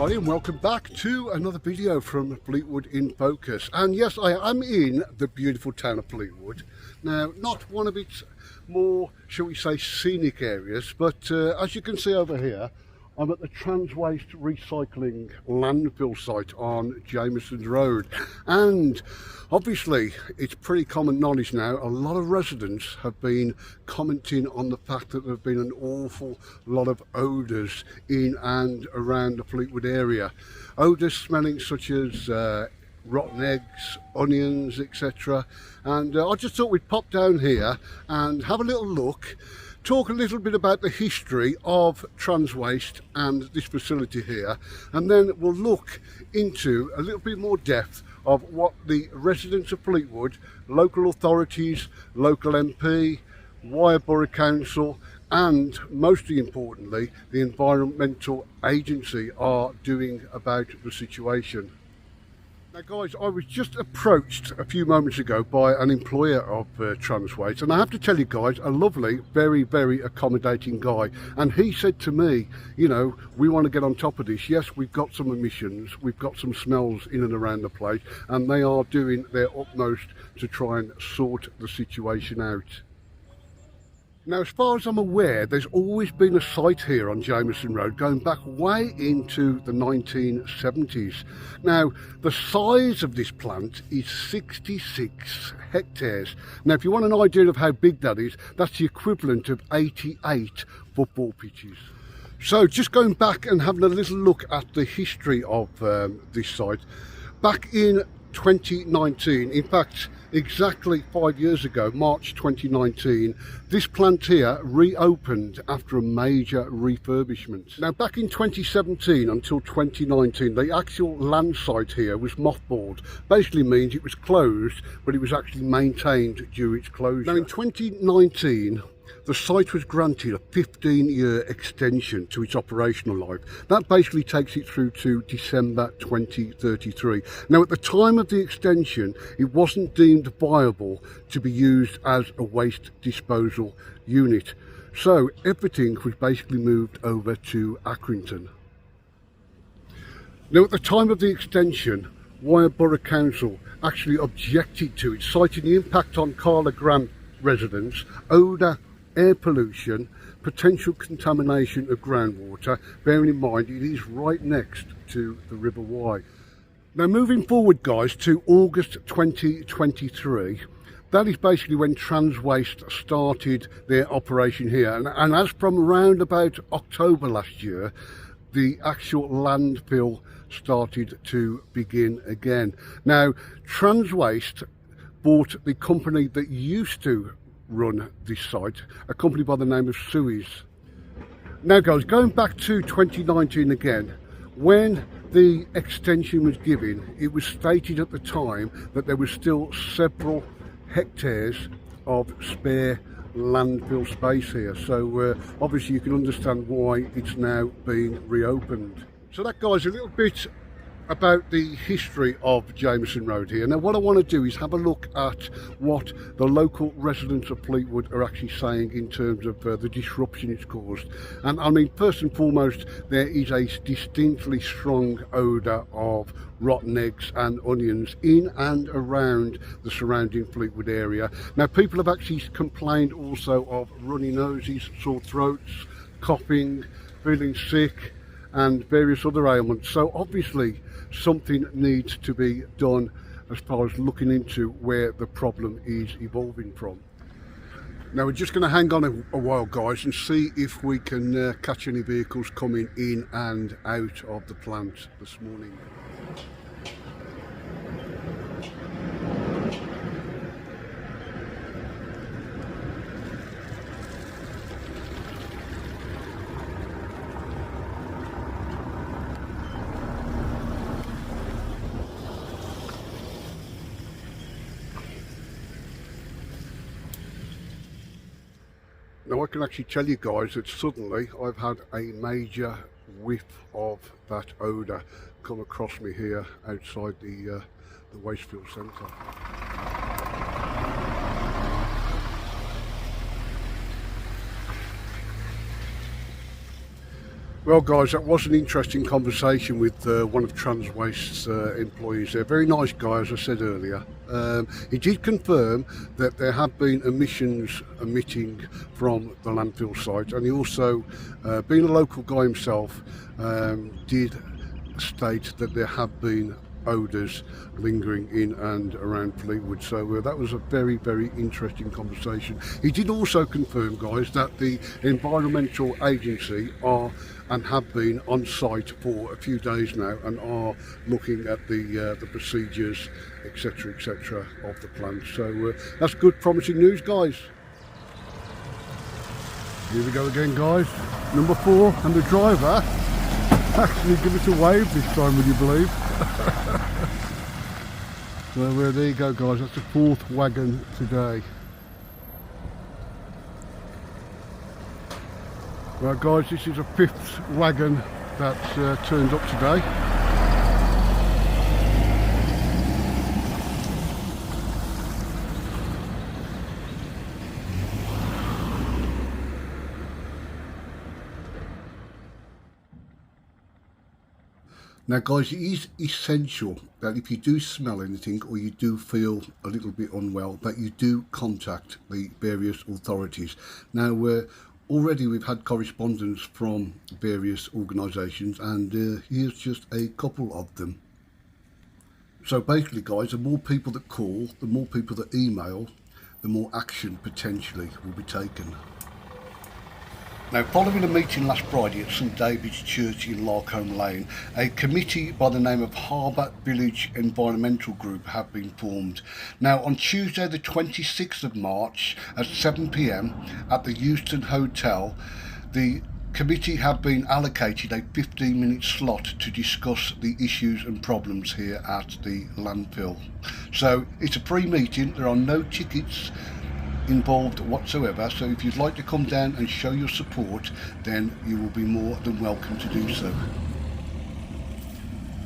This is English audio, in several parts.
everybody, and welcome back to another video from Fleetwood in Focus. And yes, I am in the beautiful town of Fleetwood. Now, not one of its more, shall we say, scenic areas, but as you can see over here, I'm at the Transwaste Recycling landfill site on Jameson's Road. And obviously, it's pretty common knowledge now, a lot of residents have been commenting on the fact that there have been an awful lot of odours in and around the Fleetwood area. Odours smelling such as rotten eggs, onions, etc. And I just thought we'd pop down here and have a little look, talk a little bit about the history of Transwaste and this facility here, and then we'll look into a little bit more depth of what the residents of Fleetwood, local authorities, local MP, Wyre Borough Council, and mostly importantly the Environmental Agency are doing about the situation. Now guys, I was just approached a few moments ago by an employer of Transwaste, and I have to tell you guys, a lovely, very, very accommodating guy, and he said to me, you know, we want to get on top of this. Yes, we've got some emissions, we've got some smells in and around the place, and they are doing their utmost to try and sort the situation out. Now, as far as I'm aware, there's always been a site here on Jameson Road going back way into the 1970s. Now, the size of this plant is 66 hectares. Now, if you want an idea of how big that is, that's the equivalent of 88 football pitches. So, just going back and having a little look at the history of this site, back in 2019, in fact, exactly 5 years ago, March 2019, this plant here reopened after a major refurbishment. Now, back in 2017 until 2019, the actual land site here was mothballed. Basically means it was closed, but it was actually maintained during its closure. Now, in 2019, the site was granted a 15-year extension to its operational life. That basically takes it through to December 2033. Now, at the time of the extension, it wasn't deemed viable to be used as a waste disposal unit. So everything was basically moved over to Accrington. Now, at the time of the extension, Wyre Borough Council actually objected to it, citing the impact on Carla Grant residents, odour, air pollution, potential contamination of groundwater, bearing in mind it is right next to the River Wye. Now, moving forward guys to August 2023, that is basically when Transwaste started their operation here, and as from around about October last year, the actual landfill started to begin again. Now, Transwaste bought the company that used to run this site, a company by the name of Suez. Now guys, going back to 2019 again, when the extension was given, it was stated at the time that there was still several hectares of spare landfill space here, so obviously you can understand why it's now being reopened. So that, guys, a little bit about the history of Jameson Road here. Now, what I want to do is have a look at what the local residents of Fleetwood are actually saying in terms of the disruption it's caused. And I mean, first and foremost, there is a distinctly strong odour of rotten eggs and onions in and around the surrounding Fleetwood area. Now, people have actually complained also of runny noses, sore throats, coughing, feeling sick, and various other ailments. So obviously something needs to be done as far as looking into where the problem is evolving from. Now, we're just going to hang on a while guys and see if we can catch any vehicles coming in and out of the plant this morning. Now, I can actually tell you guys that suddenly I've had a major whiff of that odour come across me here outside the Wastefield Centre. Well guys, that was an interesting conversation with one of Transwaste's employees there. Very nice guy, as I said earlier. He did confirm that there have been emissions emitting from the landfill site, and he also, being a local guy himself, did state that there have been odours lingering in and around Fleetwood. So that was a very, very interesting conversation. He did also confirm, guys, that the environmental agency are and have been on site for a few days now and are looking at the procedures, etc., etc., of the plant. So that's good, promising news, guys. Here we go again, guys. Number 4, and the driver actually give us a wave this time, would you believe? So there you go, guys. That's the 4th wagon today. Right guys, this is a 5th wagon that's turned up today. Now guys, it is essential that if you do smell anything or you do feel a little bit unwell, that you do contact the various authorities. Now already we've had correspondence from various organisations, and here's just a couple of them. So basically guys, the more people that call, the more people that email, the more action potentially will be taken. Now, following a meeting last Friday at St David's Church in Larkholme Lane, a committee by the name of Harbour Village Environmental Group have been formed. Now, on Tuesday the 26th of March at 7 p.m. at the Euston Hotel, the committee have been allocated a 15-minute slot to discuss the issues and problems here at the landfill. So it's a free meeting, there are no tickets involved whatsoever, so if you'd like to come down and show your support, then you will be more than welcome to do so.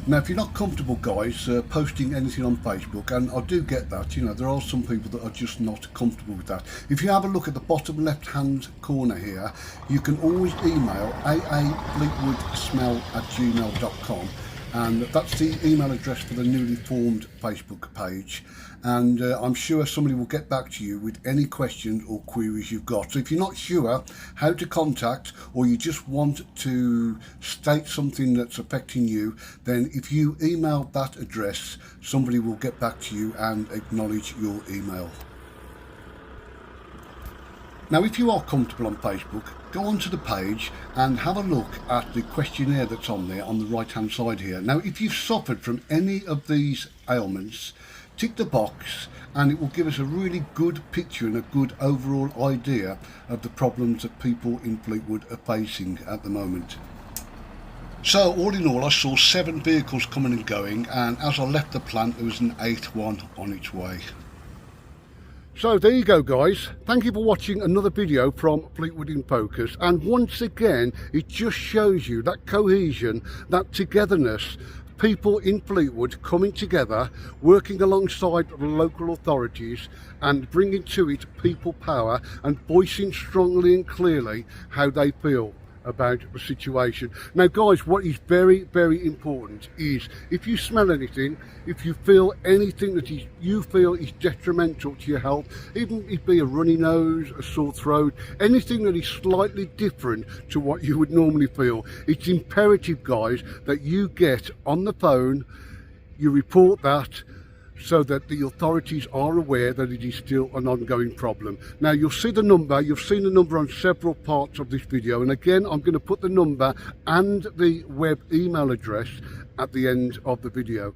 Now, if you're not comfortable, guys, posting anything on Facebook, and I do get that, you know, there are some people that are just not comfortable with that. If you have a look at the bottom left hand corner here, you can always email aafleetwoodsmell@gmail.com, and that's the email address for the newly formed Facebook page. And I'm sure somebody will get back to you with any questions or queries you've got. So if you're not sure how to contact, or you just want to state something that's affecting you, then if you email that address, somebody will get back to you and acknowledge your email. Now, if you are comfortable on Facebook, go onto the page and have a look at the questionnaire that's on there on the right hand side here. Now, if you've suffered from any of these ailments, tick the box and it will give us a really good picture and a good overall idea of the problems that people in Fleetwood are facing at the moment. So all in all, I saw 7 vehicles coming and going, and as I left the plant there was an 8th one on its way. So there you go, guys. Thank you for watching another video from Fleetwood in Focus, and once again it just shows you that cohesion, that togetherness, people in Fleetwood coming together, working alongside the local authorities and bringing to it people power and voicing strongly and clearly how they feel about the situation. Now guys, what is very, very important is if you smell anything, if you feel anything that you feel is detrimental to your health, even if it be a runny nose, a sore throat, anything that is slightly different to what you would normally feel, it's imperative, guys, that you get on the phone, you report that, so that the authorities are aware that it is still an ongoing problem. Now you'll see the number, you've seen the number on several parts of this video, and again I'm going to put the number and the web email address at the end of the video.